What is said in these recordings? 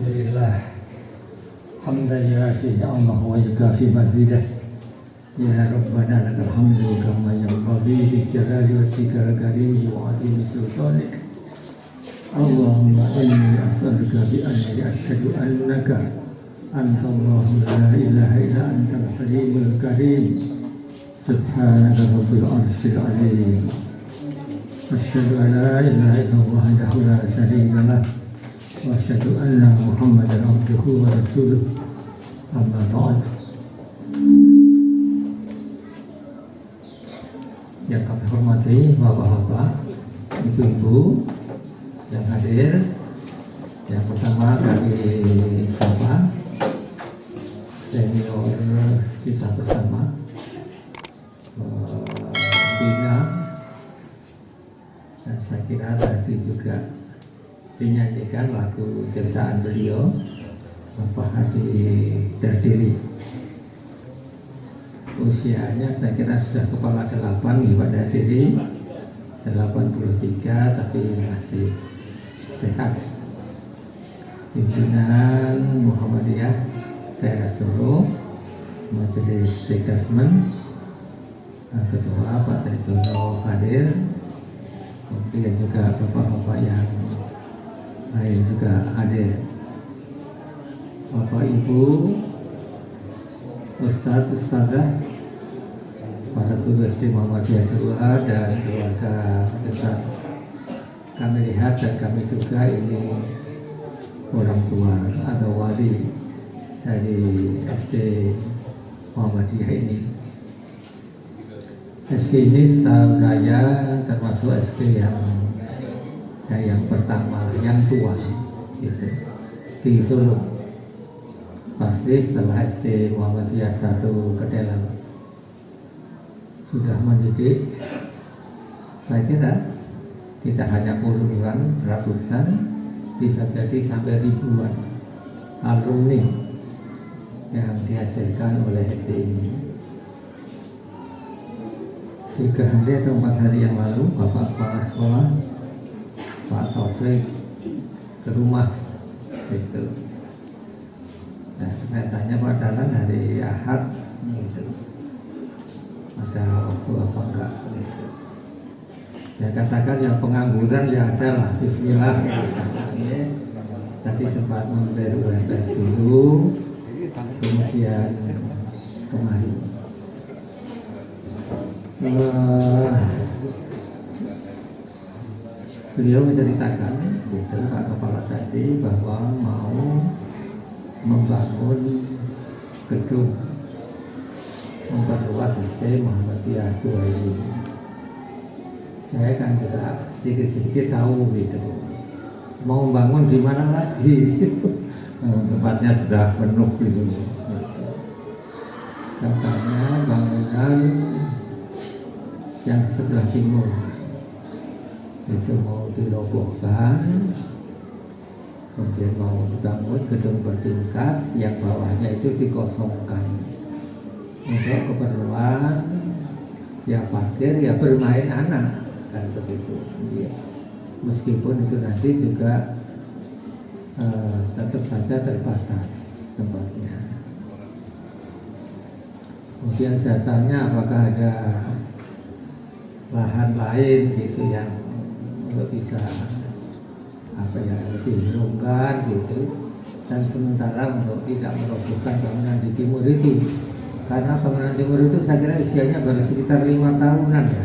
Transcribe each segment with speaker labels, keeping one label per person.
Speaker 1: Alhamdulillah hamdan yasir Allah wa yukafi mazidah. Ya Rabbana lakal hamdu kama yanbaghi li jalali wajhika karimi wa azimi sultanik. Allahumma inni as'aluka bi anni asyhadu annaka anta Allahu la ilaha illa anta al-halimul karim. Subhanaka rabbil arsyil azim. Asyhadu an la ilaha illallah wahdahu la syarika lah. Wa asyhadu anna Muhammadan abduhu wa rasuluh. Amma ba'd. Yang kami hormati bapak-bapak, ibu-ibu yang hadir. Yang pertama kami sapa senior kita bersama, Bina, dan saya kira tadi juga dinyanyikan lagu ciptaan beliau, Bapak Haji Dardiri. Usianya saya kira sudah kepala 8 Bapak Dardiri, 83 tapi masih sehat. Pimpinan Muhammadiyah daerah Solo, Majelis Detachment, Ketua Pak Trijono hadir, kemudian juga bapak-bapak yang lain juga hadir, Bapak Ibu, Ustadz, Ustadzah, para guru SD Muhammadiyah 2 dan keluarga besar. Kami lihat dan kami duga ini orang tua atau wali dari SD Muhammadiyah ini. SD ini setahu saya termasuk SD yang pertama, yang tua gitu, di Solo. Pasti setelah SD Muhammadiyah 1 Kedelang sudah mendidik, saya kira tidak hanya puluhan, ratusan, bisa jadi sampai ribuan alumni yang dihasilkan oleh SD ini. 3 hari atau 4 hari yang lalu Bapak Kepala Sekolah Pak Taufik ke rumah gitu. Nah, saya tanya Pak Dalan hari Ahad gitu, ada waktu apa enggak gitu. Ya katakan yang pengangguran ya ada lah, bismillah gitu. Tadi sempat memberi USS dulu, kemudian kemari. Beliau menceritakan gitu, Pak Kepala tadi, bahwa mau membangun gedung, memperluas SD Muhammadiyah 2 ini. Saya kan juga sedikit-sedikit tahu gitu, mau membangun di mana lagi tempatnya sudah penuh gitu. Katanya bangunan yang sebelah timur itu mau dirobohkan, kemudian mau dibangun gedung bertingkat yang bawahnya itu dikosongkan untuk keperluan ya parkir, ya bermain anak, kan begitu ya. Meskipun itu nanti juga tetap saja terbatas tempatnya. Kemudian saya tanya apakah ada lahan lain gitu yang untuk bisa lebih longgar gitu, dan sementara untuk tidak merobohkan bangunan di timur itu, karena bangunan timur itu saya kira usianya baru sekitar 5 tahunan ya.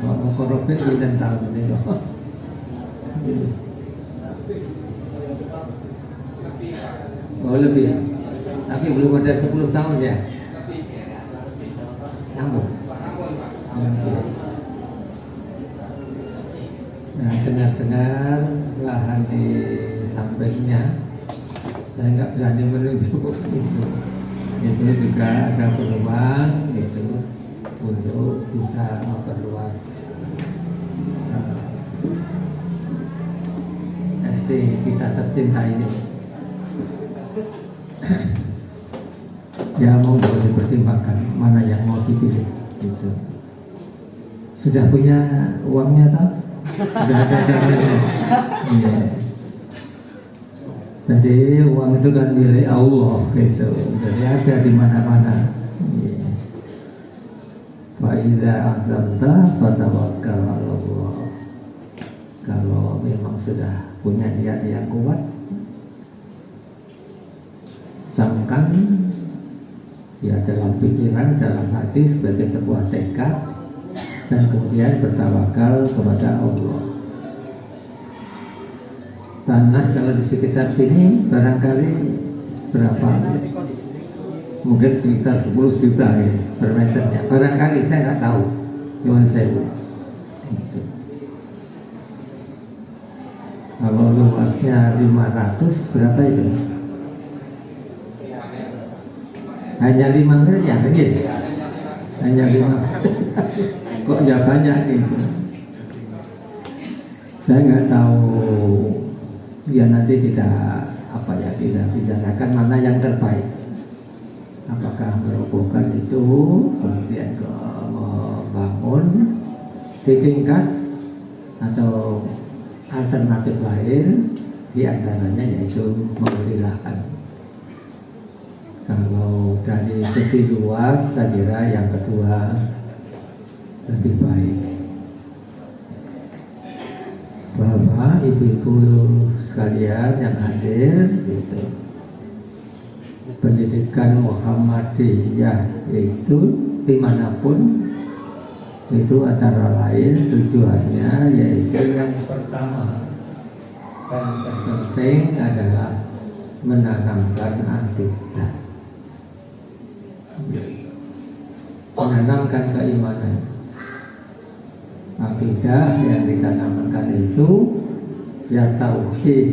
Speaker 1: Mau korobin 9 tahun ini loh. Oh lebih, tapi belum ada 10 tahun ya. Namun nah, dengar-dengar lahan di sampingnya, saya nggak berani menunjuk itu juga ada peluang gitu untuk bisa memperluas SD kita tercinta ini. Ya mau dipertimbangkan mana yang mau dipilih gitu. Sudah punya uangnya tak? Sudah ada dananya. Iya. Jadi uang itu kan milik Allah gitu. Jadi ada di mana-mana. Fa iza azamta fatawakkal 'ala Allah. Kalau memang sudah punya niat yang kuat, camkan ya dalam pikiran, dalam hati sebagai sebuah tekad, dan kemudian bertawakal kepada Allah. Tanah kalau di sekitar sini barangkali berapa? Mungkin sekitar 10 juta ya, per meternya. Barangkali, saya nggak tahu. Cuman saya kalau luasnya 500 berapa itu? Hanya 5 miliar gitu. Hanya 5. Kok ya banyak gitu. Saya nggak tahu. Ya nanti tidak tidak bicarakan mana yang terbaik. Apakah merobohkan itu kemudian membangun di tingkat atau alternatif lain, di antaranya yaitu memberi-lahan. Kalau dari segi luas saya kira yang kedua lebih baik. Bapak, ibu-ibu sekalian yang hadir gitu. Pendidikan Muhammadiyah itu dimanapun itu antara lain tujuannya yaitu yang pertama dan terpenting adalah menanamkan akidah, menanamkan keimanan. Akidah yang ditanamkan itu ya tauhid.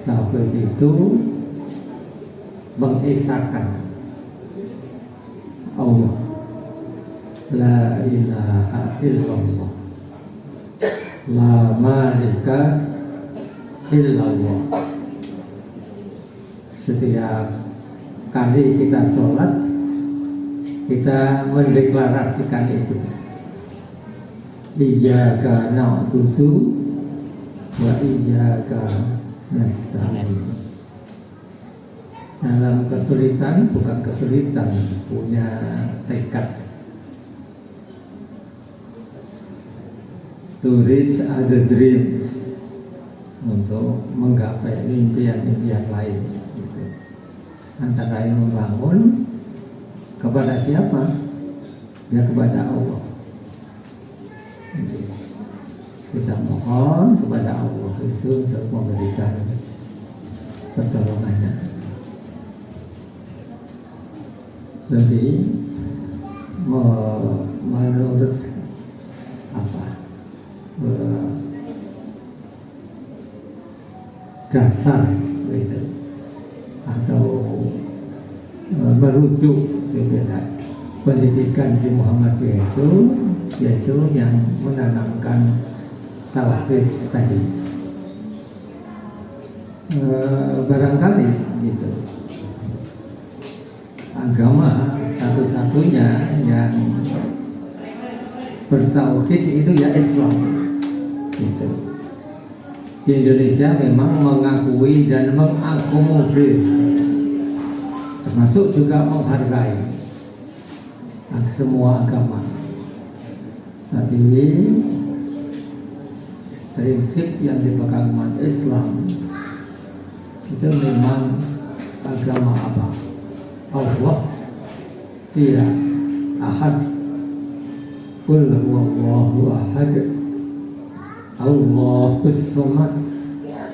Speaker 1: Tauhid itu mengesahkan Allah, la ilaha illallah, la malika illallah. Setiap kali kita sholat, kita mendeklarasikan itu. Iyyaka na'budu wa iyyaka nasta'in. Dalam kesulitan, bukan kesulitan, punya tekad to reach other dreams, untuk menggapai impian-impian lain gitu. Antara lain membangun kepada siapa? Ya kepada Allah. Kita mohon kepada Allah itu untuk memberikan pertolongannya. Jadi menurut dasar gitu, atau merujuk pendidikan di Muhammadiyah itu yaitu yang menanamkan tauhid tadi. Barangkali gitu, agama satu-satunya yang bertauhid itu ya Islam gitu. Di Indonesia memang mengakui dan mengakomodir, termasuk juga menghargai semua agama. Tapi prinsip yang dipegang umat Islam itu memang agama apa? Allah tidak ahad, qul huwallahu ahad, Allahus samad,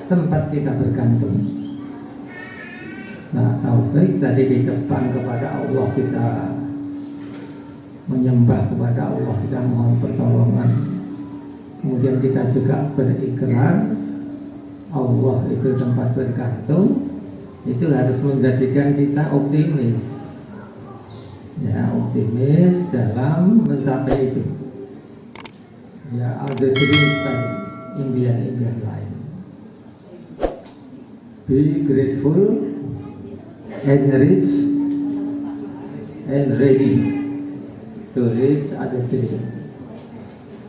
Speaker 1: tempat kita bergantung. Nah, taufik tadi di depan kepada Allah, kita menyembah kepada Allah, kita mohon pertolongan. Kemudian kita juga berikrar Allah itu tempat bergantung. Itu harus menjadikan kita optimis, ya, optimis dalam mencapai itu. Ya, ada dreams tadi, impian-impian lain. Be grateful and rich and ready to reach other dream.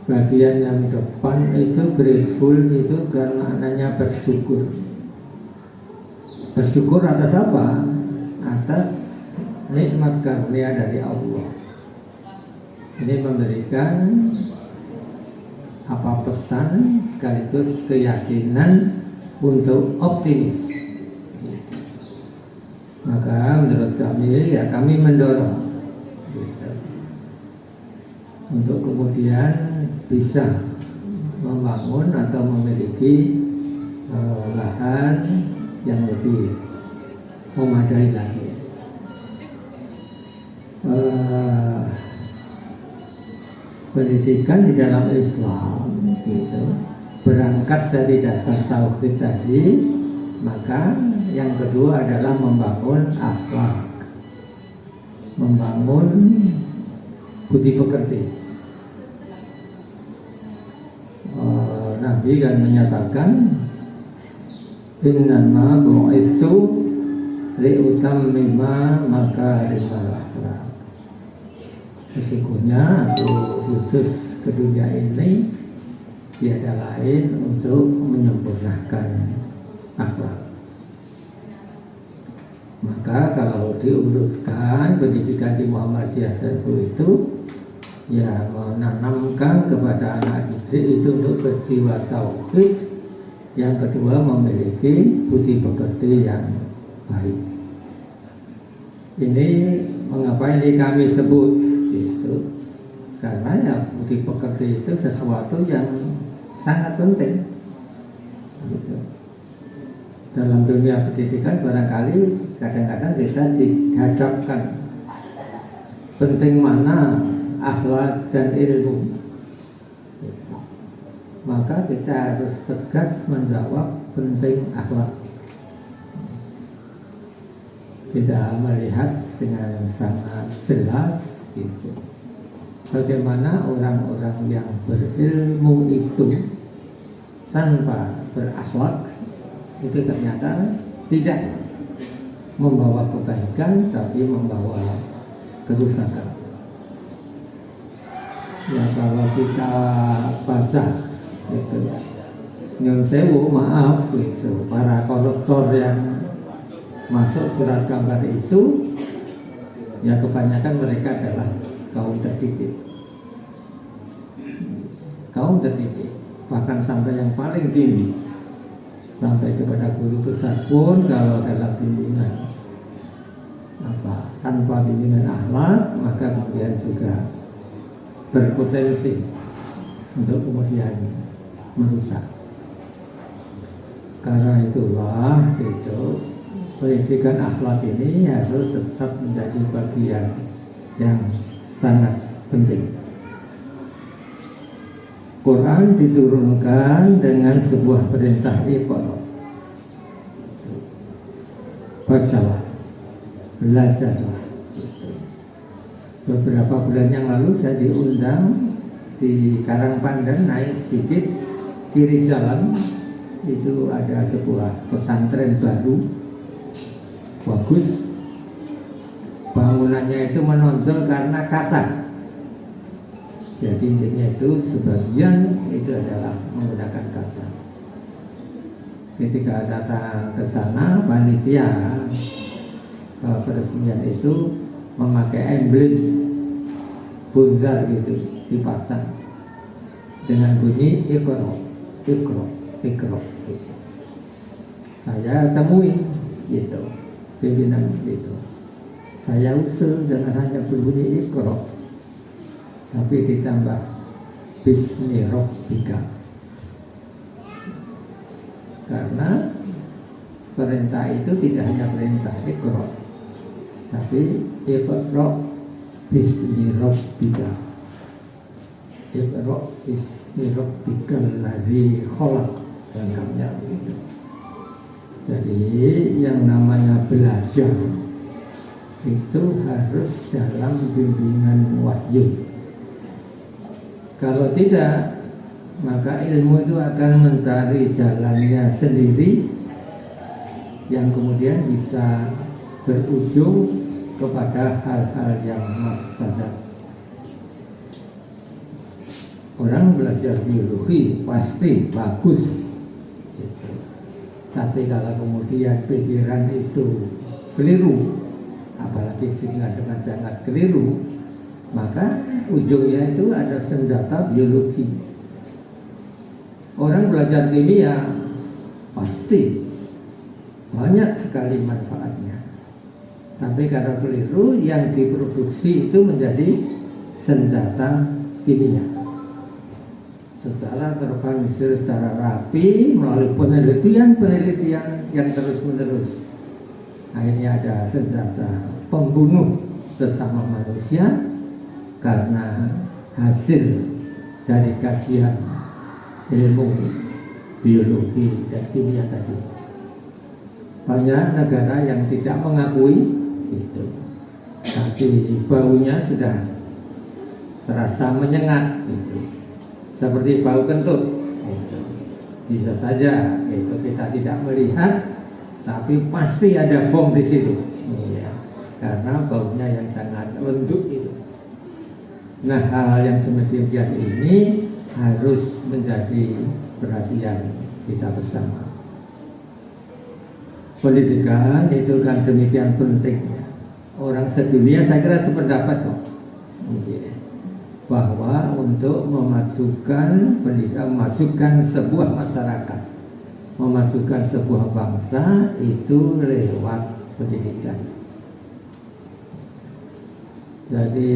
Speaker 1: Bagian yang depan itu grateful, itu kan maknanya bersyukur. Bersyukur atas apa? Atas nikmat karunia dari Allah. Ini memberikan apa pesan sekaligus keyakinan untuk optimis. Maka menurut kami, ya kami mendorong gitu, untuk kemudian bisa membangun atau memiliki lahan yang lebih memadai lagi. Pendidikan di dalam Islam gitu, berangkat dari dasar tauhid tadi, maka yang kedua adalah membangun akhlak, membangun budi pekerti. Nabi kan menyatakan, innama bu'itsu liutammima makarimal akhlak. Sesungguhnya aku diutus ke dunia ini tiada lain untuk menyempurnakan akhlak. Maka kalau diurutkan pendidikan di Muhammadiyah itu ya menanamkan kepada anak didik itu untuk berjiwa tauhid. Yang kedua memiliki budi pekerti yang baik. Ini mengapa ini kami sebut gitu? Karena ya budi pekerti itu sesuatu yang sangat penting gitu. Dalam dunia pendidikan barangkali kadang-kadang kita dihadapkan penting mana akhlak dan ilmu, maka kita harus tegas menjawab penting akhlak. Kita melihat dengan sangat jelas gitu, bagaimana orang-orang yang berilmu itu tanpa berakhlak itu ternyata tidak membawa kebaikan tapi membawa kerusakan. Ya kalau kita baca gitu, nyun sewu maaf gitu, para koruptor yang masuk surat kabar itu ya kebanyakan mereka adalah kaum terdidik, bahkan sampai yang paling tinggi, sampai kepada guru besar pun kalau dalam bimbingan tanpa bimbingan akhlak, maka kemudian juga berpotensi untuk kemudian merusak. Karena itulah itu pendidikan akhlak ini harus tetap menjadi bagian yang sangat penting. Quran diturunkan dengan sebuah perintah iqra. Bacalah, belajarlah. Beberapa bulan yang lalu saya diundang di Karangpandan, naik sedikit kiri jalan itu ada sebuah pesantren baru, bagus, bangunannya itu menonjol karena kaca. Jadi intinya itu sebagian itu adalah menggunakan kaca. Ketika datang ke sana, panitia peresmian itu memakai emblem bundar gitu dipasang dengan bunyi iqra, iqra, iqra gitu. Saya temui gitu pimpinan itu, saya usul jangan hanya berbunyi iqra tapi ditambah bismi rabbika, karena perintah itu tidak hanya perintah iqra tapi iqra bismi rabbika, iqra bismi rabbikal ladzi khalaq, lengkapnya begitu. Jadi yang namanya belajar itu harus dalam bimbingan wahyu. Kalau tidak, maka ilmu itu akan mencari jalannya sendiri yang kemudian bisa berujung kepada hal-hal yang mafsadat. Orang belajar biologi pasti bagus gitu. Tapi kalau kemudian pikiran itu keliru, apalagi dengan sangat keliru, maka ujungnya itu ada senjata biologi. Orang belajar kimia pasti banyak sekali manfaatnya, tapi kalau keliru, yang diproduksi itu menjadi senjata kimia. Setelah terorganisir secara rapi melalui penelitian yang terus-menerus, akhirnya ada senjata pembunuh sesama manusia karena hasil dari kajian ilmu biologi dan kimia tadi. Banyak negara yang tidak mengakui itu, tapi baunya sudah terasa menyengat gitu. Seperti bau kentut gitu. Bisa saja itu kita tidak melihat, tapi pasti ada bom di situ ya, karena baunya yang sangat lembut itu. Nah, hal yang semacam ini harus menjadi perhatian kita bersama. Pendidikan itu kan demikian pentingnya. Orang sedunia saya kira sependapat kok, bahwa untuk memajukan pendidikan, memajukan sebuah masyarakat, memajukan sebuah bangsa itu lewat pendidikan. Jadi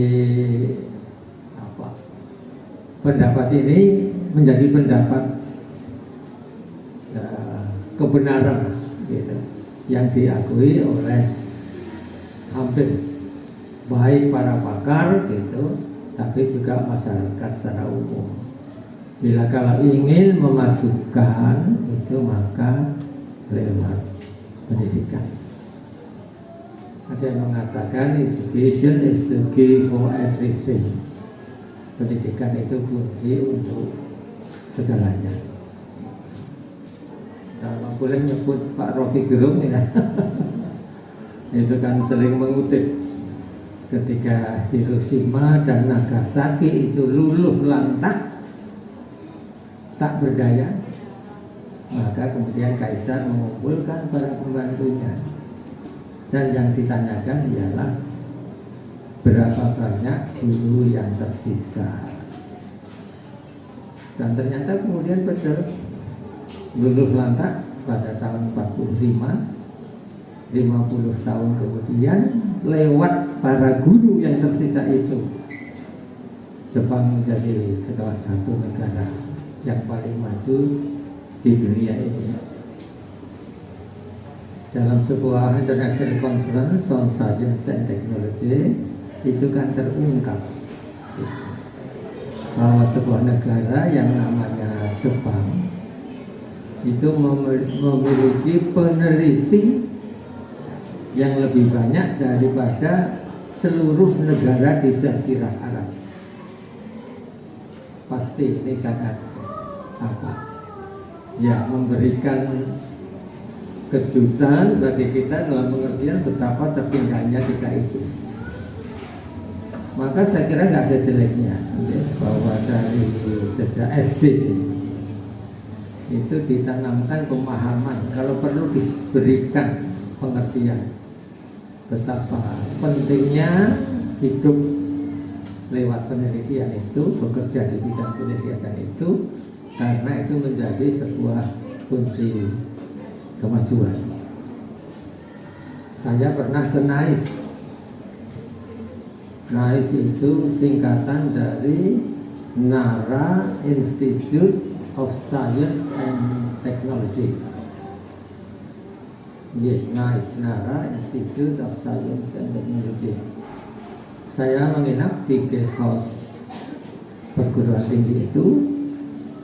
Speaker 1: pendapat ini menjadi pendapat kebenaran gitu, yang diakui oleh hampir baik para pakar gitu, tapi juga masyarakat secara umum. Bila kalau ingin memajukan itu maka lewat pendidikan. Ada yang mengatakan education is the key for everything. Pendidikan itu kunci untuk segalanya. Kalau boleh nyebut Pak Rocky Gerung ya, itu kan sering mengutip ketika Hiroshima dan Nagasaki itu luluh lantak, tak berdaya, maka kemudian Kaisar mengumpulkan para pembantunya, dan yang ditanyakan ialah berapa banyak guru yang tersisa. Dan ternyata kemudian betul, luluh lantak pada tahun 45, 50 tahun kemudian lewat para guru yang tersisa itu, Jepang menjadi salah satu negara yang paling maju di dunia ini. Dalam sebuah international conference on science and technology itu kan terungkap bahwa sebuah negara yang namanya Jepang itu memiliki peneliti yang lebih banyak daripada seluruh negara di Jazirah Arab. Pasti ini sangat ya, memberikan kejutan bagi kita dalam pengertian betapa tertinggalnya kita itu. Maka saya kira nggak ada jeleknya bahwa dari sejak SD itu ditanamkan pemahaman, kalau perlu diberikan pengertian betapa pentingnya hidup lewat penelitian itu, bekerja di bidang penelitian itu, karena itu menjadi sebuah kunci kemajuan. Saya pernah ke NICE. NICE itu singkatan dari Nara Institute of Science and Technology. NICE, Nara Institute of Science and Technology. Saya menginap di guest house perguruan tinggi itu,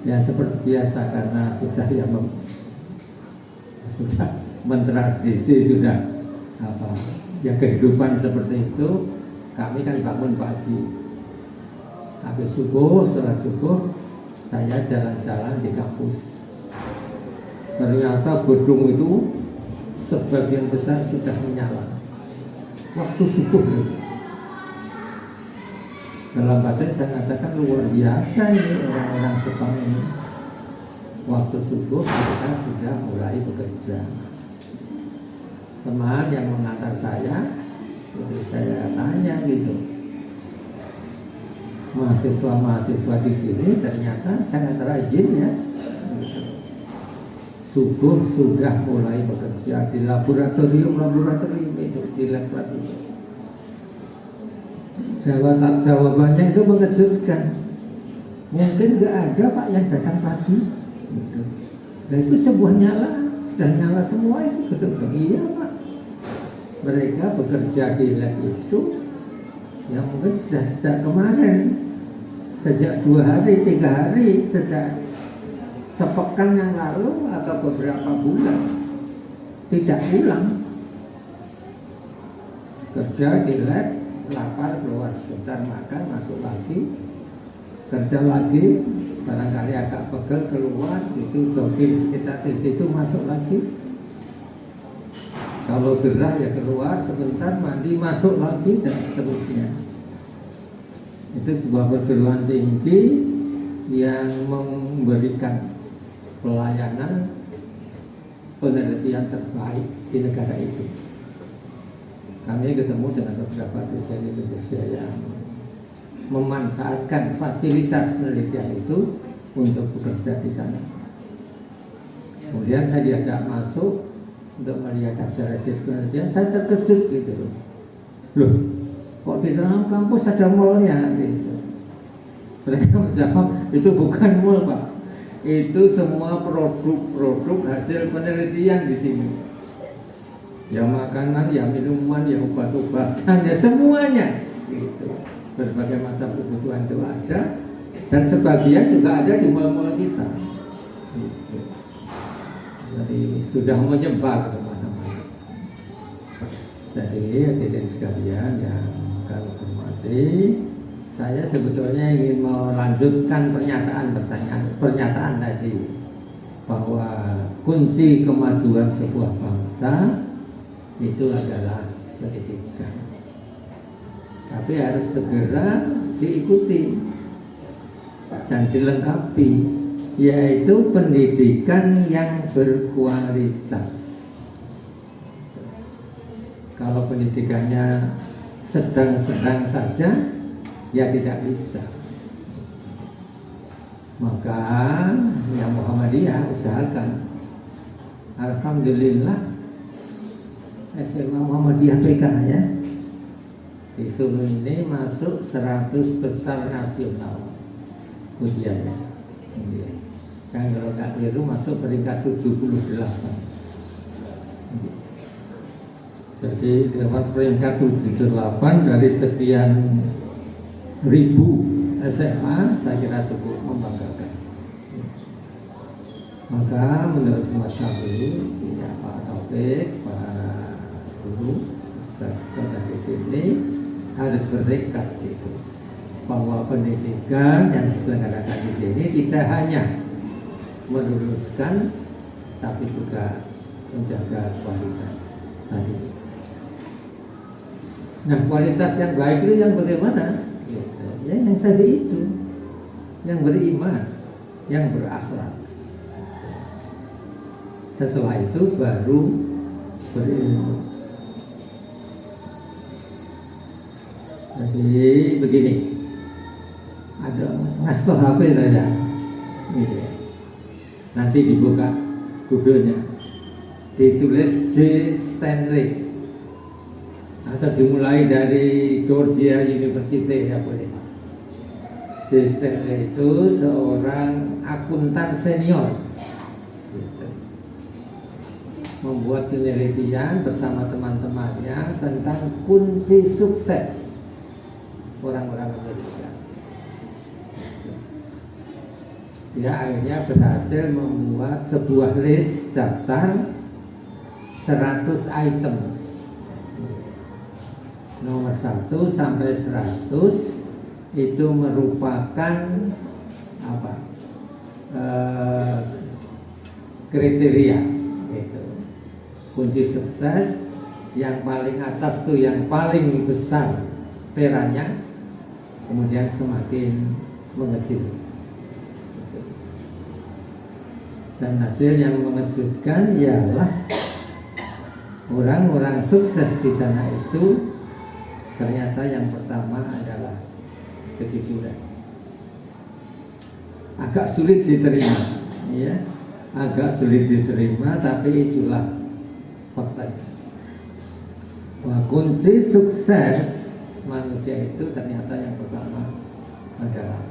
Speaker 1: ya seperti biasa karena sudah mentransisi, sudah kehidupan seperti itu. Kami kan bangun pagi, habis subuh, setelah subuh saya jalan-jalan di kampus. Ternyata gedung itu sebagian besar sudah menyala waktu subuh. Dalam batin saya katakan luar biasa ini orang-orang Jepang ini. Waktu subuh mereka sudah mulai bekerja. Teman yang mengantar saya tanya gitu, mahasiswa di sini ternyata sangat rajin ya. Subuh sudah mulai bekerja di laboratorium itu, di lab itu. Jawabannya itu mengejutkan. Mungkin nggak ada Pak yang datang pagi. Gitu. Dan itu sebuah sudah nyala semua itu gedung. Iya Pak. Mereka bekerja di lab itu yang mungkin sudah sejak kemarin, sejak 2 hari, 3 hari, sejak sepekan yang lalu atau beberapa bulan tidak pulang. Kerja di lab, lapar keluar sebentar makan, masuk lagi, kerja lagi, barangkali agak pegel keluar, itu jogging sekitar di situ masuk lagi. Kalau gerah ya keluar sebentar, mandi, masuk lagi, dan seterusnya. Itu sebuah perguruan tinggi yang memberikan pelayanan penelitian terbaik di negara itu. Kami ketemu dengan beberapa dosen Indonesia yang memanfaatkan fasilitas penelitian itu untuk bekerja di sana. Kemudian saya diajak masuk untuk melihat acara penelitian. Saya terkejut gitu loh, kok di dalam kampus ada mallnya gitu. Mereka menjawab, itu bukan mall Pak, itu semua produk hasil penelitian di sini. Ya makanan, ya minuman, ya obat-obatan, ya semuanya gitu. Berbagai macam kebutuhan itu ada, dan sebagian juga ada di mal-mal kita gitu. Jadi sudah menyebar kemana-mana. Jadi hadirin sekalian yang kami hormati, saya sebetulnya ingin melanjutkan pernyataan tadi, bahwa kunci kemajuan sebuah bangsa itu adalah pendidikan. Tapi harus segera diikuti dan dilengkapi, yaitu pendidikan yang berkualitas. Kalau pendidikannya sedang-sedang saja, ya tidak bisa. Maka yang Muhammadiyah usahakan. Alhamdulillah SMA Muhammadiyah PK ya, di Solo ini masuk 100 besar nasional ujiannya. Kan kalau tak keliru masuk peringkat 78. Jadi dapat peringkat 78 dari sekian ribu SMA, saya kira cukup membanggakan. Maka menurut Mas kami, ya Pak Taufik, Pak Guru, Ustaz dari sini harus bertekad gitu, bahwa pendidikan yang diselenggarakan di sini tidak hanya meluluskan, tapi juga menjaga kualitas tadi. Nah, kualitas yang baik itu yang bagaimana? Gitu. Ya, yang tadi itu, yang beriman, yang berakhlak. Setelah itu baru berilmu. Jadi begini, ada ngasih HP saya, gitu. Nanti dibuka Google-nya, ditulis J. Stanley, atau dimulai dari Georgia University ya boleh. J. Stanley itu seorang akuntan senior, gitu. Membuat penelitian bersama teman-temannya tentang kunci sukses orang-orang Amerika. Dia akhirnya berhasil membuat sebuah list daftar 100 item, nomor 1 sampai 100 itu merupakan apa? Kriteria itu. Kunci sukses yang paling atas tuh yang paling besar perannya kemudian semakin mengecil. Dan hasil yang mengejutkan ialah orang-orang sukses di sana itu ternyata yang pertama adalah kejujuran. Agak sulit diterima, ya, agak sulit diterima, tapi itulah fakta. Bahwa kunci sukses manusia itu ternyata yang pertama adalah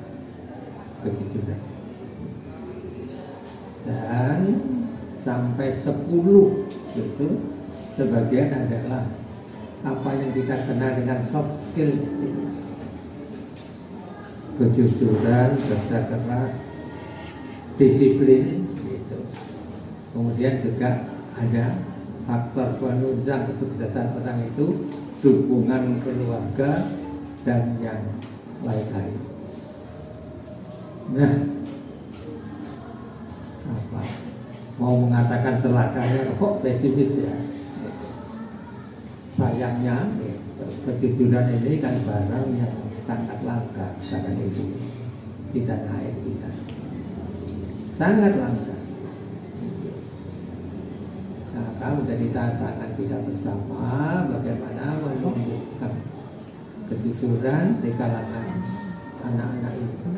Speaker 1: kejujuran. Dan sampai 10 itu sebagian adalah apa yang kita kenal dengan soft skills itu. Kejujuran, kerja keras, disiplin gitu. Kemudian juga ada faktor penunjang kesuksesan orang itu, dukungan keluarga dan yang lain-lain. Nah, apa mau mengatakan celakanya kok pesimis ya? Sayangnya kejujuran ini kan barang yang sangat langka sekarang itu di tanah air kita, sangat langka. Nah, kalau menjadi tantangan kita bersama bagaimana menumbuhkan kejujuran di kalangan anak-anak itu.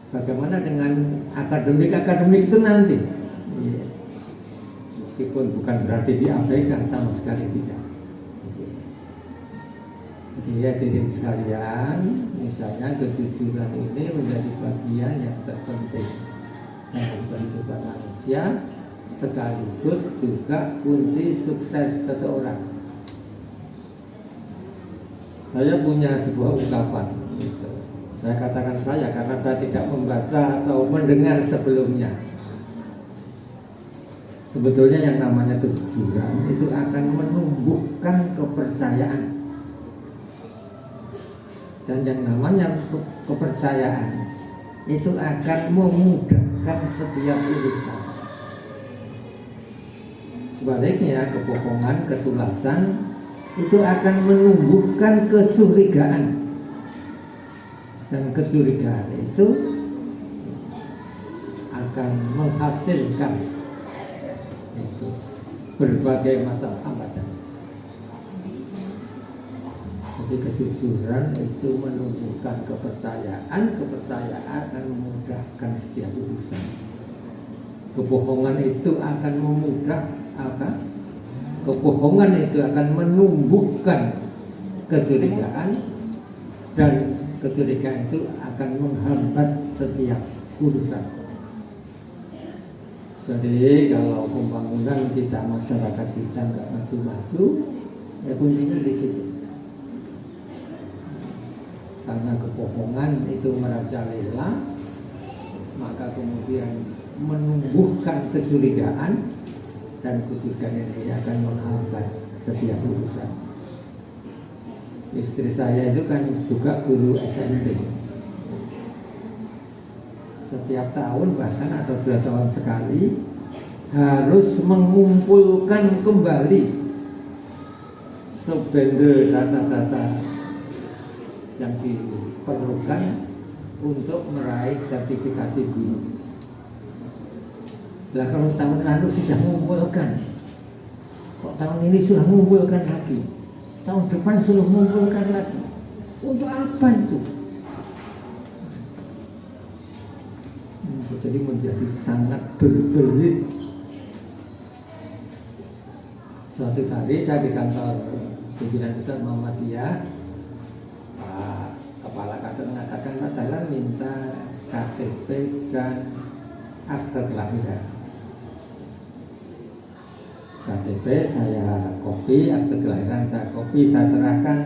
Speaker 1: Bagaimana dengan akademik itu nanti? Ya. Meskipun bukan berarti diabaikan, sama sekali tidak. Jadi ya diri sekalian, misalnya kejujuran ini menjadi bagian yang terpenting dalam kehidupan manusia, sekaligus juga kunci sukses seseorang. Saya punya sebuah ungkapan gitu. Saya katakan saya karena saya tidak membaca atau mendengar sebelumnya. Sebetulnya yang namanya kejujuran itu akan menumbuhkan kepercayaan. Dan yang namanya kepercayaan itu akan memudahkan setiap urusan. Sebaliknya kebohongan, ketulasan itu akan menumbuhkan kecurigaan. Dan kecurigaan itu akan menghasilkan berbagai macam hambatan. Jadi kejujuran itu menumbuhkan kepercayaan, kepercayaan akan memudahkan setiap urusan. Kebohongan itu akan kebohongan itu akan menumbuhkan kecurigaan, dan kecurigaan itu akan menghambat setiap urusan. Jadi kalau pembangunan kita, masyarakat kita nggak maju-maju, ya kuncinya di situ. Karena kebohongan itu merajalela, maka kemudian menumbuhkan kecurigaan, dan kecurigaan ini akan menghambat setiap urusan. Istri saya itu kan juga guru SMP. Setiap tahun bahkan atau 2 tahun sekali harus mengumpulkan kembali sebenda data-data yang diperlukan untuk meraih sertifikasi guru. Lah kalau tahun lalu sudah mengumpulkan, kok tahun ini sudah mengumpulkan lagi, tahun depan sudah mengumpulkan lagi, untuk apa itu? Jadi menjadi sangat berbelit. Suatu hari saya di kantor pimpinan pusat Muhammadiyah, Pak Kepala Kantor mengatakan Pak minta KTP dan akte kelahiran. KTP saya copy, akte kelahiran saya copy, saya serahkan.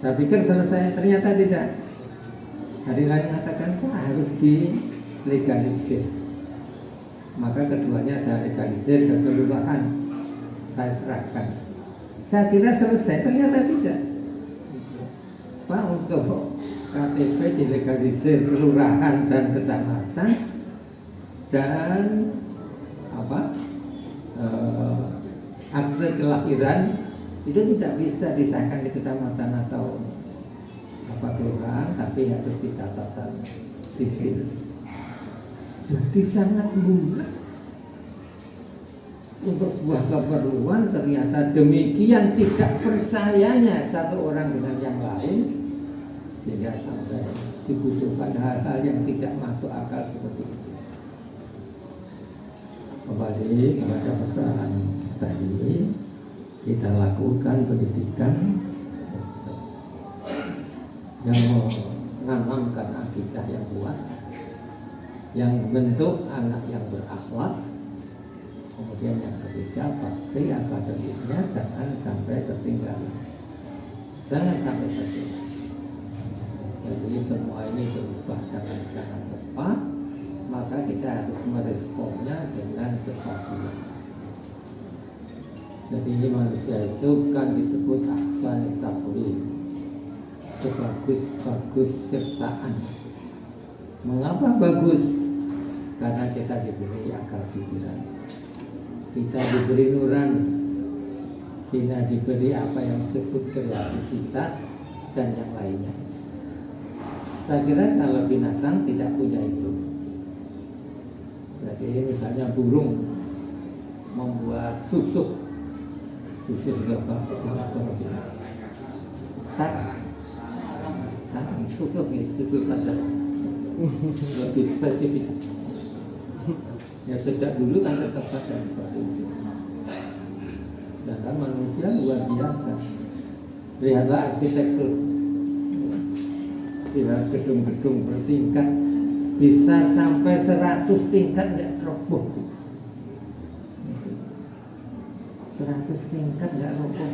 Speaker 1: Saya pikir selesai, ternyata tidak. Hari lain mengatakan harus dilegalisir. Maka keduanya saya legalisir ke kelurahan, saya serahkan. Saya kira selesai, ternyata tidak. Pak, untuk KTP dilegalisir kelurahan dan kecamatan, dan akte kelahiran itu tidak bisa disahkan di kecamatan atau apa kelurahan, tapi harus di catatan sipil. Jadi sangat bulat untuk sebuah keperluan. Ternyata demikian tidak percayanya satu orang dengan yang lain, sehingga sampai dibutuhkan hal-hal yang tidak masuk akal seperti itu. Kembali kepada persoalan tadi, kita lakukan pendidikan yang menanamkan akidah yang kuat, yang membentuk anak yang berakhlak. Kemudian yang ketiga, pasti akademiknya jangan sampai tertinggal, jangan sampai tertinggal. Jadi semua ini berubah dengan sangat cepat, maka kita harus meresponnya dengan cepat juga. Jadi manusia itu kan disebut ahsan taqwim, sebagus-bagus ciptaan. Mengapa bagus? Karena kita diberi akal pikiran, kita diberi nurani, kita diberi apa yang disebut kreativitas dan yang lainnya. Saya kira kalau binatang tidak punya itu. Jadi misalnya burung membuat susuk berapa? Susuk nih, susuk saja. Lebih spesifik. Ya sejak dulu kan tetap ada seperti itu. Sedangkan manusia luar biasa. Lihatlah arsitektur, lihat gedung-gedung bertingkat, bisa sampai 100 tingkat nggak roboh. 100 tingkat nggak roboh.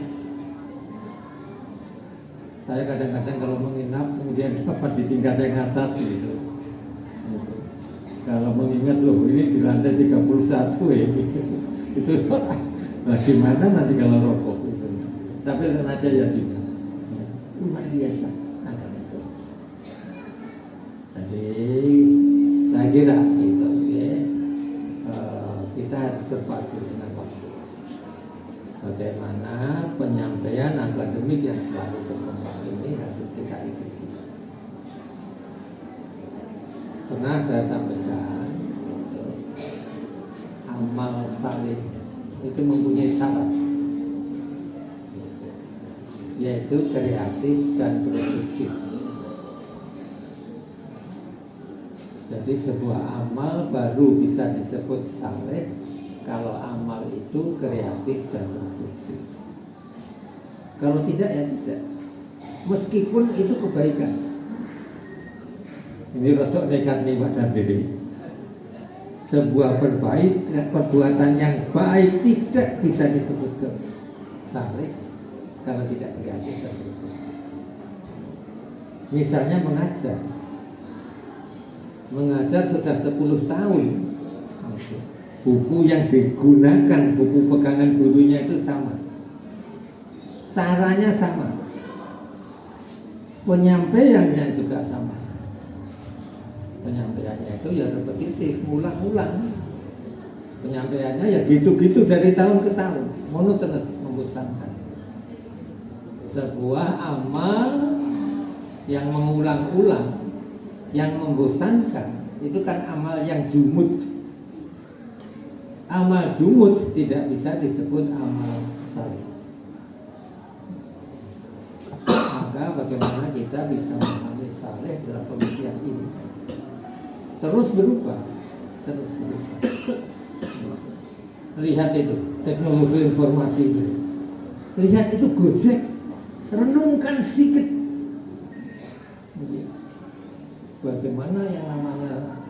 Speaker 1: Saya kadang-kadang kalau menginap kemudian dapat di tingkat yang atas gitu. Kalau mengingat loh ini di lantai 31 ya gitu. Itu nah, gimana nanti kalau roboh gitu. Tapi tenang aja ya tidak. Luar biasa akan itu. Jadi saya kira gitu ya. Kita harus berpacu dengan waktu. Bagaimana penyampaian akademik yang selalu berkembang ini harus kita ikuti. Pernah saya sampaikan amal saleh itu mempunyai syarat, yaitu kreatif dan produktif. Jadi sebuah amal baru bisa disebut saleh kalau amal itu kreatif dan produktif. Kalau tidak ya tidak, meskipun itu kebaikan. Ini rotok negatif pada diri. Sebuah perbuatan yang baik tidak bisa disebut saleh kalau tidak kreatif dan produktif. Misalnya mengajar sudah 10 tahun, buku yang digunakan, buku pegangan gurunya itu sama, caranya sama, penyampaiannya juga sama. Penyampaiannya itu ya repetitif, ulang-ulang. Penyampaiannya ya gitu-gitu dari tahun ke tahun, monotonous, membosankan. Sebuah amal yang mengulang-ulang, yang membosankan, itu kan amal yang jumud. Amal jumud tidak bisa disebut amal saleh. Maka bagaimana kita bisa memahami saleh dalam pemikiran ini? Terus berubah. Lihat itu teknologi informasi itu. Lihat itu Gojek. Renungkan sedikit. Bagaimana yang namanya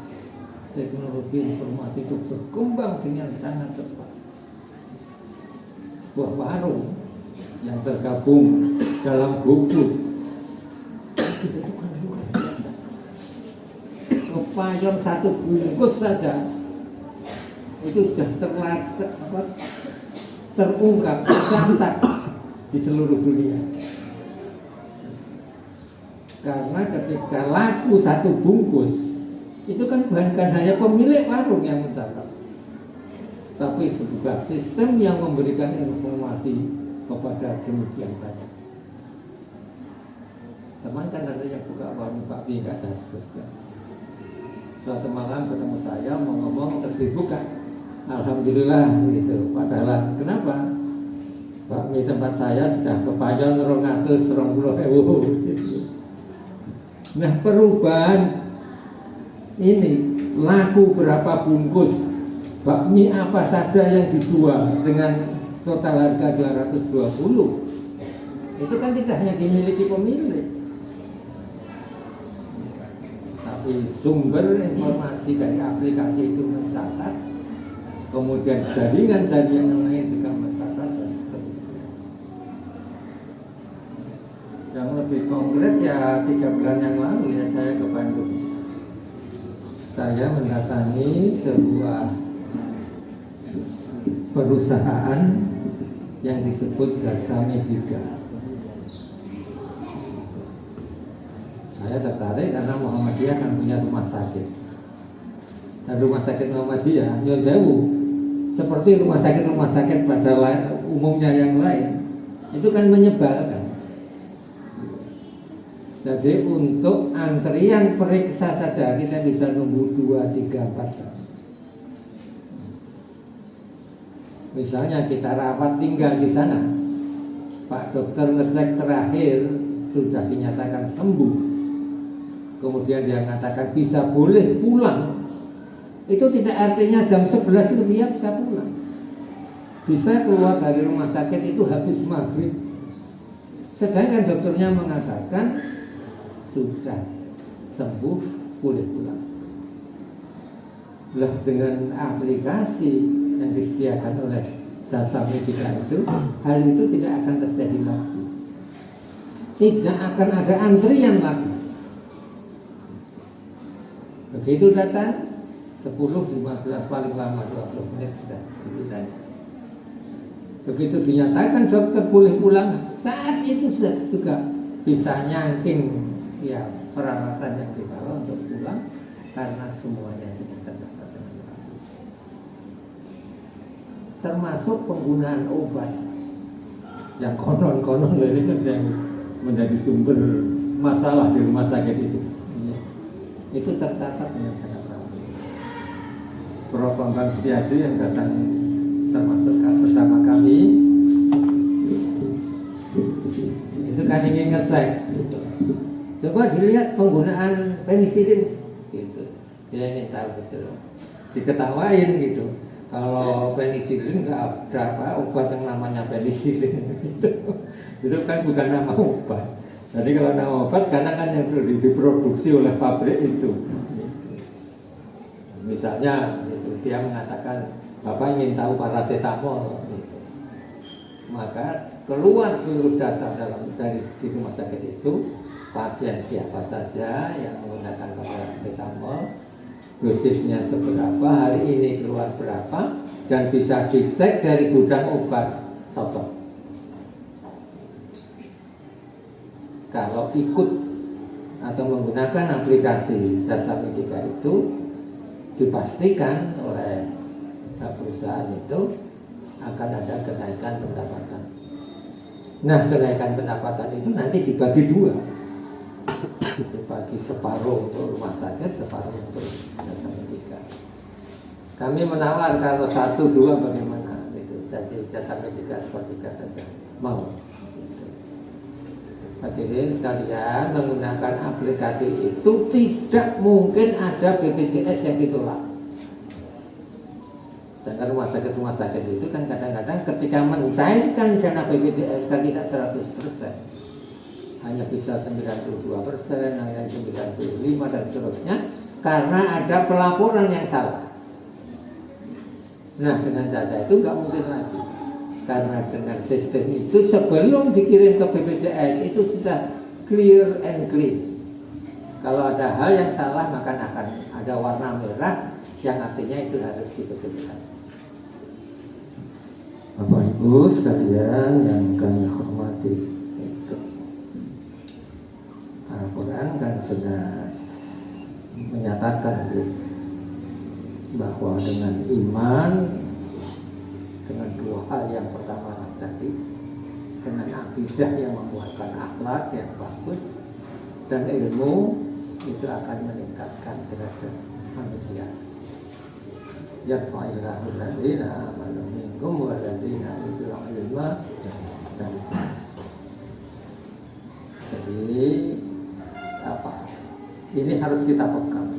Speaker 1: teknologi informasi itu berkembang dengan sangat cepat. Sebuah warung yang tergabung dalam GoFood itu kan luar biasa. Kepayon 1 bungkus saja itu sudah terungkap, tercatat di seluruh dunia. Karena ketika laku 1 bungkus, itu kan bukan hanya pemilik warung yang mencatat, tapi sebuah sistem yang memberikan informasi kepada demikian banyak. Teman kan ada yang buka warung bakmi, nggak saya sebutkan. Suatu malam ketemu saya mau ngomong tersibuk kan, alhamdulillah gitu. Padahal kenapa? Bakmi tempat saya sudah kepayon 220.000 gitu. Nah perubahan ini laku berapa bungkus bakmi apa saja yang dijual dengan total harga 220 itu kan tidak hanya dimiliki pemilik, tapi sumber informasi dari aplikasi itu mencatat, kemudian jaringan-jaringan yang lain juga mencatat dan seterusnya. Yang lebih konkret ya 3 bulan yang lalu ya saya ke Bandung. Saya mendatangi sebuah perusahaan yang disebut Jasa Medica. Saya tertarik karena Muhammadiyah kan punya rumah sakit. Dan rumah sakit Muhammadiyah, Nyon Sewu, seperti rumah sakit pada umumnya yang lain, itu kan menyebalkan. Jadi untuk antrian periksa saja kita bisa nunggu 2, 3, 4 jam. Misalnya kita rapat tinggal di sana, Pak dokter ngecek terakhir sudah dinyatakan sembuh, kemudian dia mengatakan bisa boleh pulang. Itu tidak artinya jam 11 itu dia bisa pulang. Bisa keluar dari rumah sakit itu habis maghrib. Sedangkan dokternya mengatakan sudah sembuh, boleh pulang. Lah dengan aplikasi yang disediakan oleh Jasa Medica itu, hal itu tidak akan terjadi lagi. Tidak akan ada antrian lagi. Begitu datang 10, 15, paling lama 20 menit sudah ditanya. Begitu dinyatakan dokter boleh pulang, saat itu sudah juga bisa nyangking ya peralatan yang dibawa untuk pulang karena semuanya sudah terdaftar dengan bagus. Termasuk penggunaan obat yang konon-konon ini yang menjadi sumber masalah di rumah sakit itu. Itu tercatat dengan sangat rapi. Prof. Bambang Setiadi yang datang termasuk bersama kami itu kan ingin ngecek. Coba dilihat penggunaan penisilin gitu. Dia ingin tahu betul. Diketawain gitu. Kalau penisilin nggak ada obat yang namanya penisilin gitu. Itu kan bukan nama obat. Jadi kalau nama obat karena kan yang diproduksi oleh pabrik itu. Misalnya gitu, dia mengatakan Bapak ingin tahu paracetamol gitu. Maka keluar seluruh data dari di rumah sakit itu, pasien siapa saja yang menggunakan paracetamol, dosisnya seberapa, hari ini keluar berapa, dan bisa dicek dari gudang obat contoh. Kalau ikut atau menggunakan aplikasi Jasa Medica itu, dipastikan oleh perusahaan itu akan ada kenaikan pendapatan. Nah, kenaikan pendapatan itu nanti dibagi 2, dibagi separuh untuk rumah sakit, separuh untuk Jasa Medica. Kami menawar kalau 1, 2 bagaimana itu. Jadi Jasa Medica sepertiga saja mau. Hadirin sekalian, menggunakan aplikasi itu tidak mungkin ada BPJS yang ditolak. Dan rumah sakit itu kan kadang-kadang ketika mencairkan dana BPJS kan tidak 100%, hanya bisa 92%, hanya 95% dan seterusnya, karena ada pelaporan yang salah. Nah, dengan jasa itu nggak mungkin lagi. Karena dengan sistem itu sebelum dikirim ke BPJS itu sudah clear and clean. Kalau ada hal yang salah maka akan ada warna merah yang artinya itu harus dibetulkan. Bapak Ibu sekalian yang kami hormati, itu Al-Quran kan jelas menyatakan bahwa dengan iman, dengan 2 hal yang pertama tadi, dengan akidah yang membuatkan akhlak yang bagus, dan ilmu itu akan meningkatkan derajat manusia. Yarfa'illahu alladziina aamanu minkum walladziina utul ilma darajat. Jadi apa? Ini harus kita pegang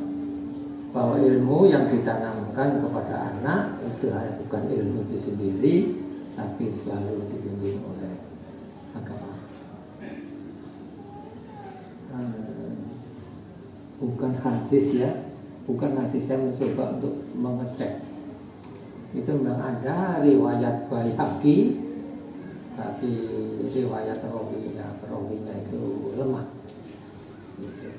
Speaker 1: bahwa ilmu yang ditanamkan kepada anak itu bukan ilmu itu sendiri, tapi selalu dibimbing oleh agama. Bukan hadis ya, bukan hadis. Saya mencoba untuk mengecek. Itu memang ada riwayat Baihaqi, tapi riwayat perawinya itu lemah. Gitu.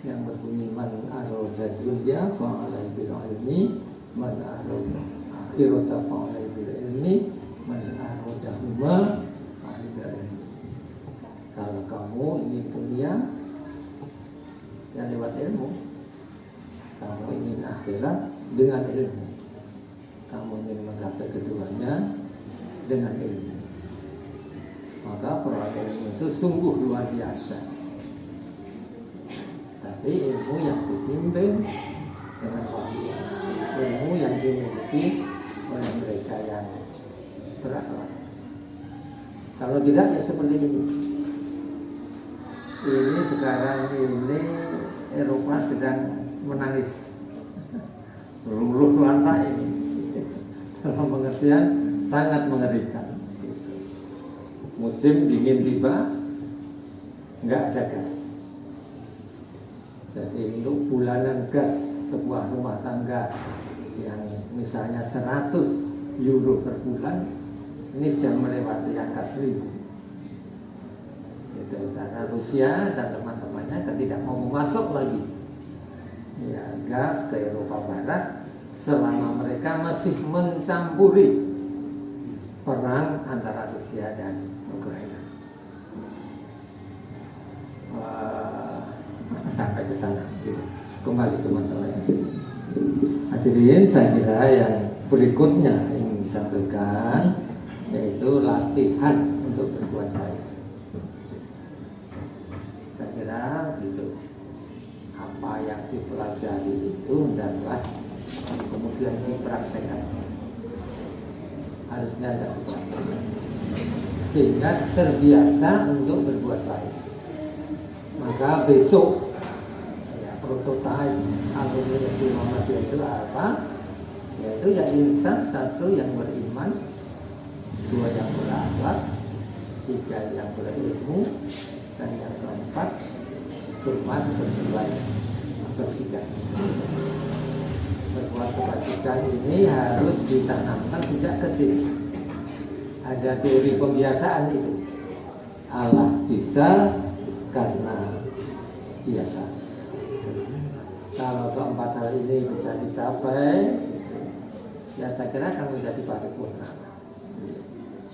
Speaker 1: Yang berbunyi man arada dunya fa'alai bil ilmi, man arada akhirata fa'alai bil ilmi, man arada huma fa'alai bil ilmi. Kalau kamu ingin kuliah ya lewat ilmu, kamu ingin akhirat dengan ilmu, kamu ingin menggapai keduanya dengan ilmu, maka perbuatan ilmu itu sungguh luar biasa. Tapi ilmu yang dibimbing dengan wahyu, ilmu yang dimiliki oleh mereka yang berakhlak. Kalau tidak ya seperti ini. Ini sekarang ini Eropa sedang menangis, luluh lantai ini, dalam pengertian sangat mengerikan. Musim dingin tiba, nggak ada gas. Jadi untuk bulanan gas sebuah rumah tangga yang misalnya 100 euro per bulan, ini sudah melewati angka 1000. Itu karena Rusia dan teman-temannya tidak mau masuk lagi ya gas ke Eropa Barat selama mereka masih mencampuri perang antara Rusia dan Ukraina. Sampai ke sana, gitu. Kembali ke masalahnya. Hadirin, saya kira yang berikutnya yang disampaikan yaitu latihan untuk berbuat baik. Saya kira gitu. Apa yang dipelajari itu hendaklah kemudian dipraktekkan. Harusnya ada dipraktekkan sehingga terbiasa untuk berbuat baik. Maka besok prototipe alumni SD Muhammadiyah itu apa? Yaitu ya insan, satu yang beriman, dua yang berakhlak, tiga yang berilmu, dan yang keempat hormat berbuat kebajikan. Berbuat kebajikan ini harus ditanamkan sejak kecil. Ada teori pembiasaan itu. Allah bisa karena biasa. Kalau keempat hal ini bisa dicapai, ya saya kira akan menjadi paripurna.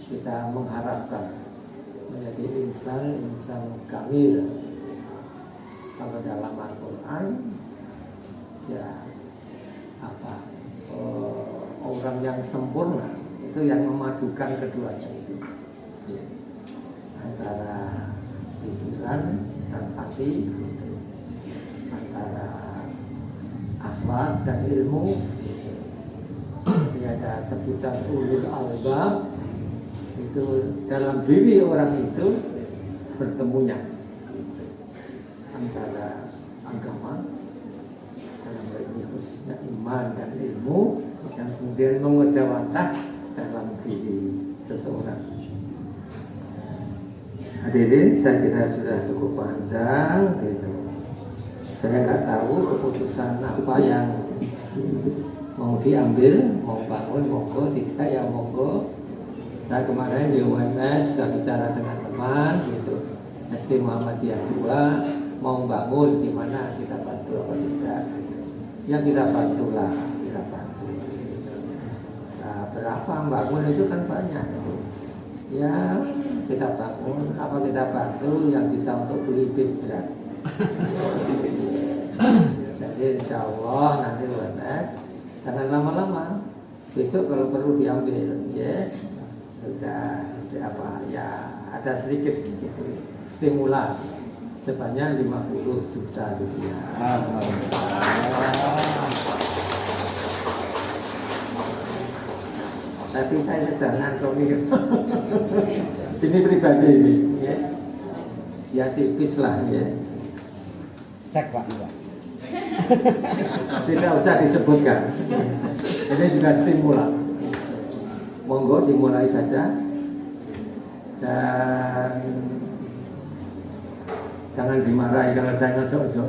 Speaker 1: Kita mengharapkan menjadi insan kamil. Kalau dalam Al-Quran, ya apa? Orang yang sempurna itu yang memadukan keduanya itu, antara jujuran dan hati, antara akhlak dan ilmu. Ini ada sebutan ulul albab, itu dalam diri orang itu bertemunya antara agama dalam husna iman dan ilmu yang kemudian mengejawantah dalam diri seseorang. Hadirin, saya kira sudah cukup panjang gitu. Saya nggak tahu keputusan apa yang mau diambil, mau bangun, monggo, tidak ya monggo. Saya kemarin di UMS sudah bicara dengan teman gitu, SD Muhammadiyah 2 mau bangun di mana, kita bantu apa tidak? Ya kita bantulah, kita bantu. Nah, berapa bangun itu kan banyak itu. Ya kita bangun, apa kita bantu yang bisa untuk beli bib berat. Jadi insya Allah nanti UMS jangan lama-lama. Besok kalau perlu diambil, ya sudah apa ya ada sedikit gitu, stimulan sebanyak 50 juta rupiah. Tapi saya sedang ngantongi. Ini pribadi ini, ya. Ya tipis lah, ya.
Speaker 2: Cek Pak.
Speaker 1: Tidak usah disebutkan. Ini juga stimulan. Monggo dimulai saja. Dan jangan dimarahi kalau saya ngejok-jok.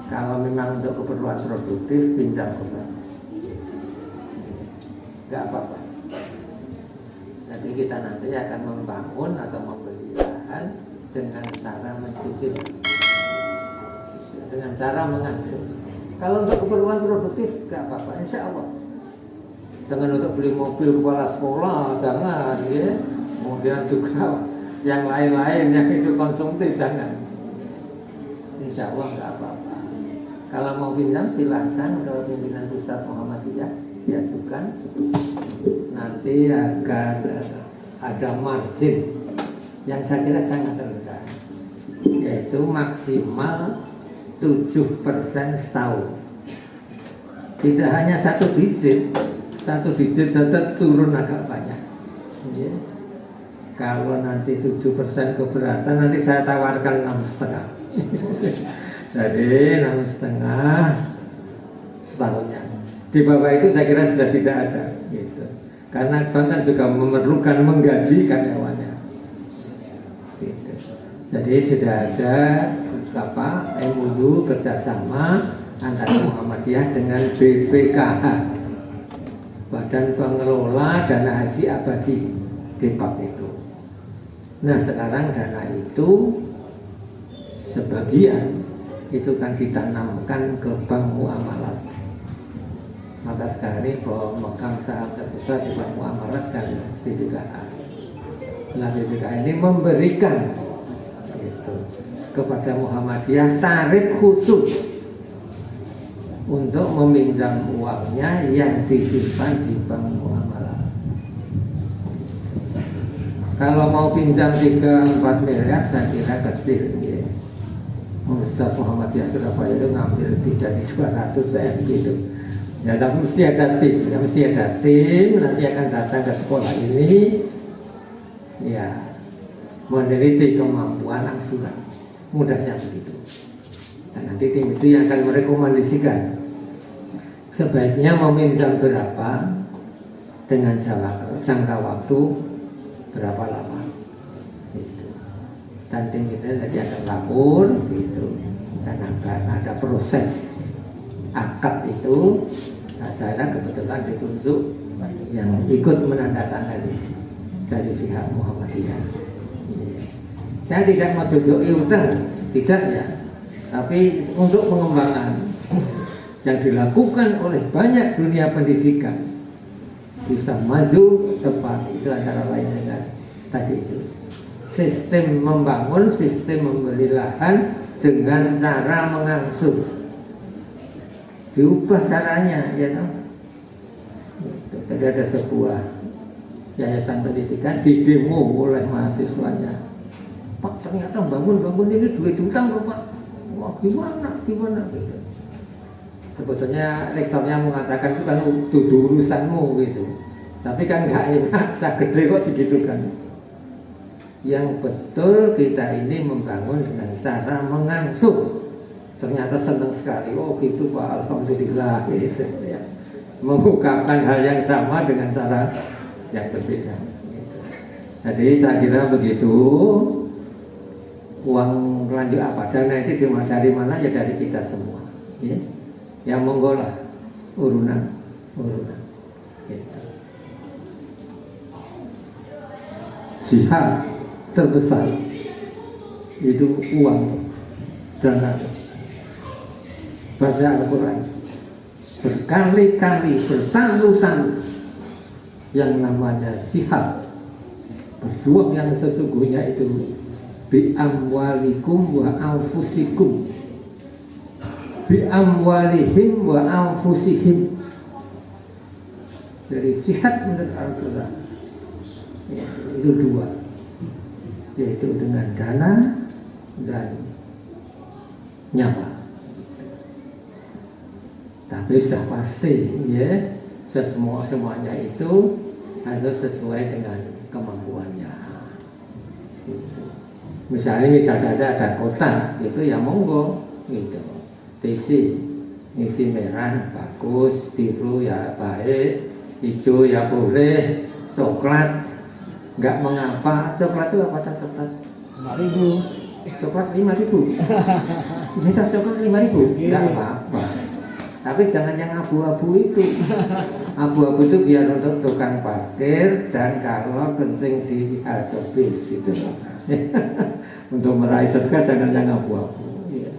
Speaker 1: Kalau memang untuk keperluan produktif, pinjam ke bank. Enggak apa-apa. Jadi kita nanti akan membangun atau membeli lahan dengan cara mencicil, dengan cara menganggur. Kalau untuk keperluan produktif, enggak apa-apa, insya Allah. Jangan untuk beli mobil kepala sekolah, jangan, ya. Kemudian juga yang lain-lain yang itu konsumtif, jangan. Insya Allah enggak apa-apa. Kalau mau pinjam silahkan ke pimpinan pusat Muhammadiyah, diajukan. Nanti akan ada margin yang saya kira sangat rendah, yaitu maksimal 7% setahun. Tidak hanya satu digit saja turun agak banyak. Ya. Kalau nanti 7% keberatan, nanti saya tawarkan 6,5. Jadi 6,5 setahunnya. Di bawah itu saya kira sudah tidak ada, gitu. Karena bank kan juga memerlukan menggaji karyawannya. Gitu. Jadi sudah ada MOU kerjasama antara Muhammadiyah dengan BPKH, Badan Pengelola Dana Haji Abadi, DEPAB itu. Nah sekarang dana itu sebagian itu kan ditanamkan ke Bank Muamalat. Maka sekarang ini bahwa memegang saham terbesar di Bank Muamalat dan BPKH. Nah BPKH ini memberikan itu kepada Muhammadiyah tarif khusus untuk meminjam uangnya yang disimpan di Bank Muamalat. Kalau mau pinjam 3-4 miliar saya kira kecil, ya. Universitas Muhammadiyah Surabaya itu ngambil tidak di 200 M gitu. Ya, tapi mesti ada tim, nanti akan datang ke sekolah ini, ya, meneliti kemampuan angsuran, mudahnya begitu. Dan nanti tim itu yang akan merekomendasikan sebaiknya meminjam berapa dengan jangka waktu berapa lama. Dan tim itu nanti akan lapor, gitu, dan akan ada proses akad itu. Nah, saya kebetulan ditunjuk yang ikut menandatangani dari pihak Muhammadiyah. Saya tidak mau jodohi utang, tidak ya. Tapi untuk pengembangan yang dilakukan oleh banyak dunia pendidikan bisa maju cepat, itu antara lain dengan tadi itu sistem membangun, sistem membeli lahan dengan cara mengangsur. Diubah caranya, ya toh. Tadi ada sebuah yayasan pendidikan didemo oleh mahasiswanya. Pak, ternyata bangun ini duit utang loh Pak. Wah gimana gitu. Sebetulnya rektornya mengatakan itu kan urusanmu gitu. Tapi kan nggak enak, tak gede kok digitukan. Yang betul kita ini membangun dengan cara mengangsur. Ternyata senang sekali, oh gitu Pak, alhamdulillah gitu ya. Mengungkapkan hal yang sama dengan cara yang berbeda gitu. Jadi saya kira begitu. Uang lanjut apa, dana itu dari mana, ya dari kita semua ya. Yang monggo lah urunan gitu. Jihad terbesar itu uang, dana. Baca Al-Quran berkali-kali, bertahun-tahun yang namanya jihad, berjuang yang sesungguhnya itu bi amwalikum wa anfusikum, bi amwalihim wa anfusihim. Dari jihad menurut Al-Quran ya, itu dua, yaitu dengan dana dan nyawa. Tapi sudah pasti ya, semuanya itu harus sesuai dengan kemampuannya. Misalnya ada kota itu ya monggo gitu. Isi merah bagus, biru ya baik, hijau ya boleh, coklat nggak mengapa. Coklat itu apa coklat?
Speaker 2: 5.000.
Speaker 1: Coklat 5.000. Kita coklat 5.000 nggak apa-apa. Tapi jangan yang abu-abu itu. Abu-abu itu biar untuk tukang parkir dan kalau kencing di halte bis itu. Untuk meraih surga jangan yang abu-abu. Ya.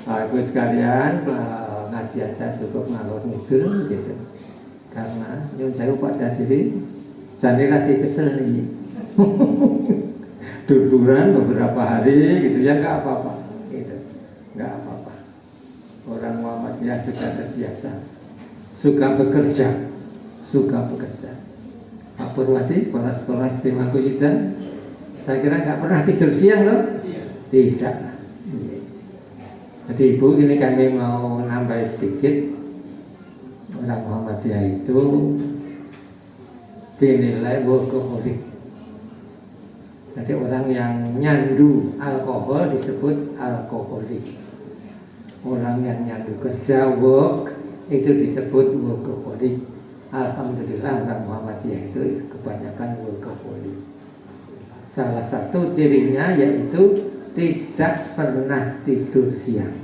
Speaker 1: Aku sekalian ngaji aja cukup ngalor ngidul gitu. Karena nyun saya pada diri jadi lagi kesel nih. Duduran beberapa hari gitu ya nggak apa-apa. Gitu. Nggak apa-apa. Orang Muhammadiyah sudah terbiasa, suka bekerja. Pak Purwadi, kepala sekolah istimewa Kuyidan, saya kira nggak pernah tidur siang loh. Tidak. Jadi Ibu, ini kami mau nambah sedikit. Orang Muhammadiyah itu dinilai workaholic. Jadi orang yang nyandu alkohol disebut alkoholik. Orang yang nyandu kerja work itu disebut workaholic. Alhamdulillah orang Muhammadiyah itu kebanyakan workaholic. Salah satu cirinya yaitu tidak pernah tidur siang.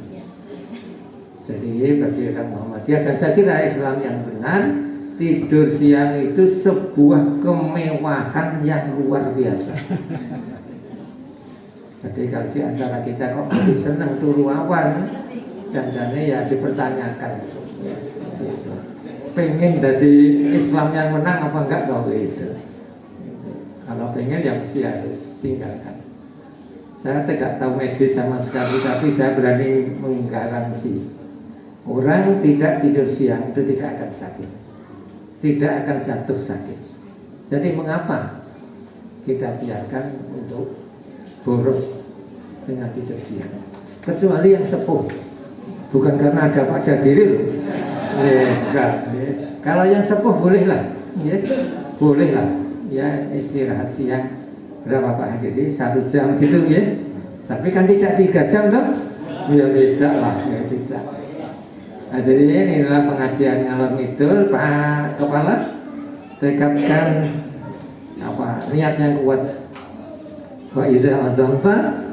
Speaker 1: Jadi bagi orang Muhammadiyah dan saya kira Islam yang benar, tidur siang itu sebuah kemewahan yang luar biasa. Jadi kalau di antara kita kok masih senang turu awan, jangan ya dipertanyakan. Pengen jadi Islam yang menang apa enggak kau itu? Kalau pengen ya mesti harus tinggalkan. Saya tidak tahu medis sama sekali, tapi saya berani menggaransi orang tidak tidur siang itu tidak akan sakit, tidak akan jatuh sakit. Jadi mengapa kita biarkan untuk boros dengan tidur siang? Kecuali yang sepuh. Bukan karena ada pada diri loh. Enggak. Kalau yang sepuh bolehlah, ya, bolehlah. Ya istirahat siang berapa Pak? Jadi 1 jam gitu ya. Tapi kan tidak 3 jam loh. Ya tidak lah, ya tidak. Nah, jadi inilah pengajian ngalor ngidul Pak Kepala. Tekadkan niat yang kuat. Wa idza azamta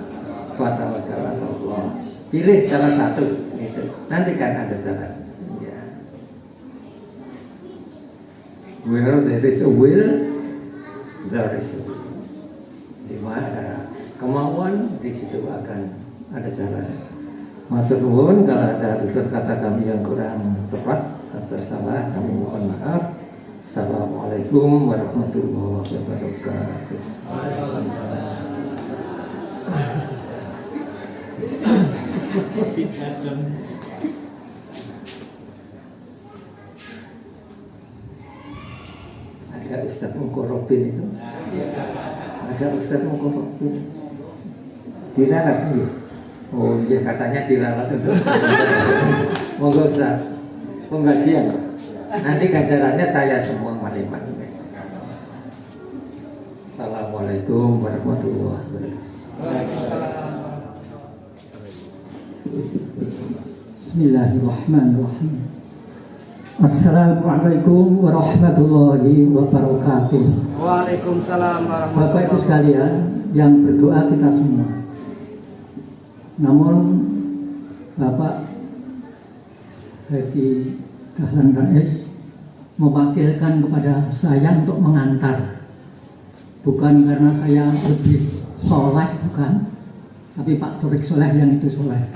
Speaker 1: fatawakkal 'ala Allah. Pilih salah satu itu. Nanti kan ada jalan. Ya. Where there is a will, there is a way. Di mana ada kemauan, di situ akan ada jalan. Matur nuwun kalau ada tutur kata kami yang kurang tepat atau salah, kami mohon maaf. Assalamualaikum warahmatullahi wabarakatuh. Ada Ustaz Mukorobin itu, ada Ustaz Mukorobin diralat ya. Oh iya katanya diralat itu. Monggo Ustaz pembagian. Nanti ganjarannya saya semua maliman. Assalamualaikum warahmatullahi wabarakatuh.
Speaker 3: Bismillahirrahmanirrahim. Assalamualaikum warahmatullahi wabarakatuh.
Speaker 2: Waalaikumsalam warahmatullahi wabarakatuh.
Speaker 3: Bapak Ibu sekalian yang berdoa kita semua. Namun Bapak Haji Dahlan Rais mewakilkan kepada saya untuk mengantar. Bukan karena saya lebih soleh, bukan. Tapi Pak Torik Soleh yang itu soleh.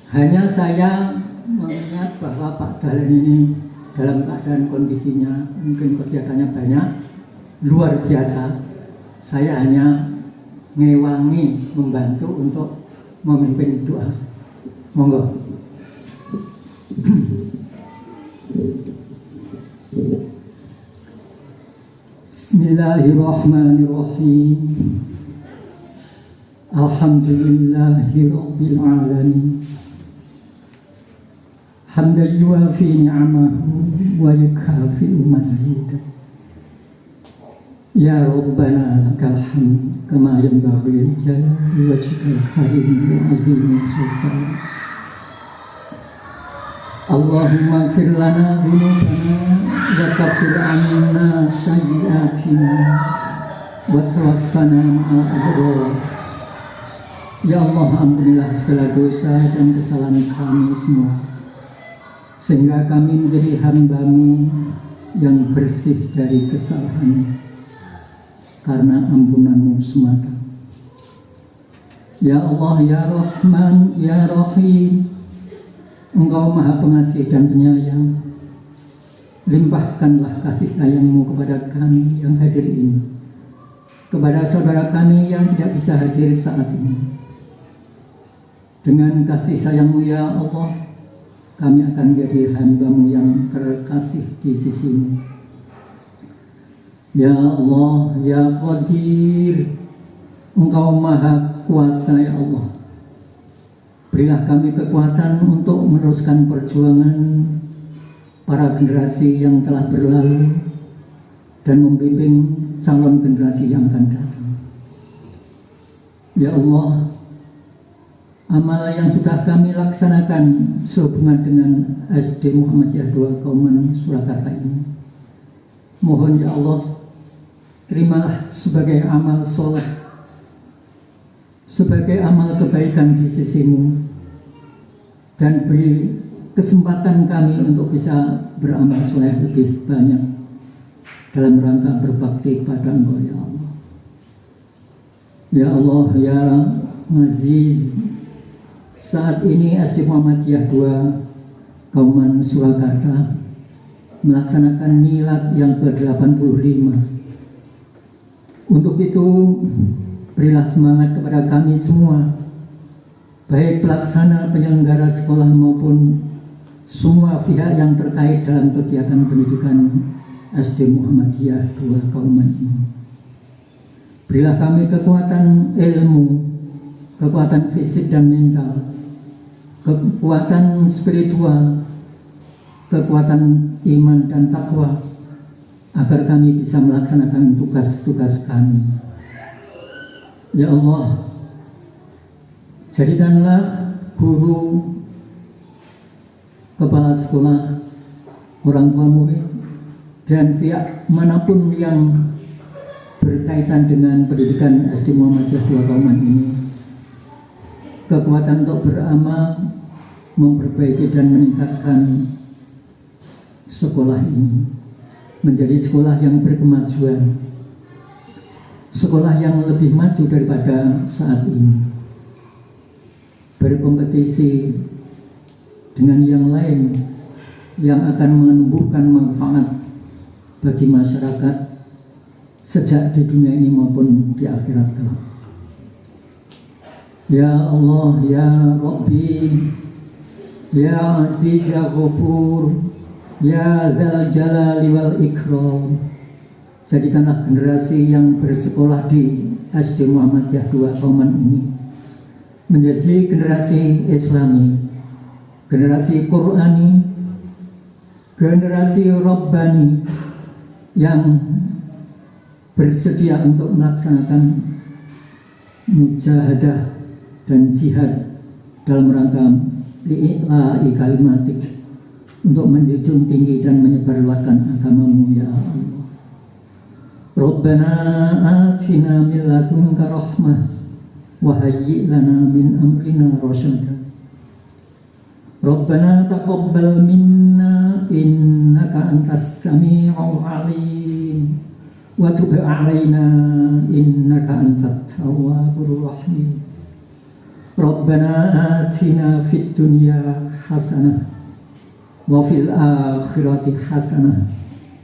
Speaker 3: Hanya saya mengingat bahwa Pak Dahlan ini dalam keadaan kondisinya mungkin kegiatannya banyak, luar biasa. Saya hanya ngewangi membantu untuk memimpin doa. Monggo. Bismillahirrahmanirrahim. Alhamdulillahi Rabbil Alamin. Hamdan yuwafi ni'amahu wa yukafi'u mazidah. Ya Rabbana lakal hamd kama yanbaghi li jalali wajhikal karim wa 'azimi sultanik. Allahumma ighfir lana dhunubana wa kaffir 'anna sayyi'atina wa tawaffana ma'al abrar. Ya Allah, ampunilah segala dosa dan kesalahan kami semua, sehingga kami menjadi hamba-Mu yang bersih dari kesalahan karena ampunan-Mu semata. Ya Allah, ya Rahman, ya Rahim, Engkau Maha Pengasih dan Penyayang. Limpahkanlah kasih sayang-Mu kepada kami yang hadir ini, kepada saudara kami yang tidak bisa hadir saat ini. Dengan kasih sayang-Mu ya Allah, kami akan menjadi hamba-Mu yang terkasih di sisi-Mu. Ya Allah, ya Qadir, Engkau Maha Kuasa ya Allah. Berilah kami kekuatan untuk meneruskan perjuangan para generasi yang telah berlalu dan membimbing calon generasi yang akan datang. Ya Allah, amal yang sudah kami laksanakan sehubungan dengan SD Muhammadiyah 2 Kauman Surakarta ini, mohon ya Allah, terimalah sebagai amal soleh, sebagai amal kebaikan di sisi-Mu, dan beri kesempatan kami untuk bisa beramal soleh lebih banyak dalam rangka berbakti pada Engkau ya Allah. Ya Allah, ya Aziz, saat ini SD Muhammadiyah 2 Kauman Surakarta melaksanakan milad yang ke-85. Untuk itu, berilah semangat kepada kami semua, baik pelaksana, penyelenggara sekolah maupun semua pihak yang terkait dalam kegiatan pendidikan SD Muhammadiyah 2 Kauman ini. Berilah kami kekuatan ilmu, kekuatan fisik dan mental, kekuatan spiritual, kekuatan iman dan takwa, agar kami bisa melaksanakan tugas-tugas kami. Ya Allah, jadikanlah guru, kepala sekolah, orang tua murid, dan pihak manapun yang berkaitan dengan pendidikan SD Muhammadiyah 2 Kauman ini kekuatan untuk beramal, memperbaiki dan meningkatkan sekolah ini menjadi sekolah yang berkemajuan, sekolah yang lebih maju daripada saat ini, berkompetisi dengan yang lain yang akan menumbuhkan manfaat bagi masyarakat sejak di dunia ini maupun di akhirat kelak. Ya Allah, ya Rabbi, ya Aziz, ya Ghafur, ya Dzal Jalali wal Ikram, jadikanlah generasi yang bersekolah di SD Muhammadiyah 2 Kauman ini menjadi generasi Islami, generasi Qur'ani, generasi Rabbani yang bersedia untuk melaksanakan mujahadah dan jihad dalam rangka li'ila'i kalimatik, untuk menjunjung tinggi dan menyebarluaskan agama-Mu ya Allah. Rabbana atina min ladunka rahmah wa hayyi' lana min amrina rasyada. Rabbana taqabbal minna innaka antas sami'ul 'alim wa tub 'alaina innaka antat tawwabur rahim. Rabbana atina fid dunya hasanah wa fil akhirati hasanah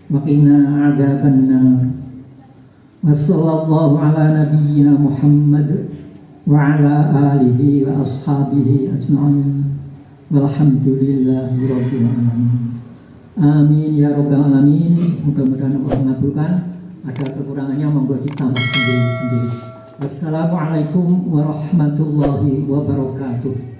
Speaker 3: wa qina 'adzabannar. Wa sallallahu ala nabiyyina Muhammad wa ala alihi wa ashabihi ajma'in. Walhamdulillahi rabbil alamin. Amin ya rabbal alamin. Mudah-mudahan Allah mengabulkan. Ada kekurangannya monggo ditambah sendiri-sendiri. Assalamualaikum warahmatullahi wabarakatuh.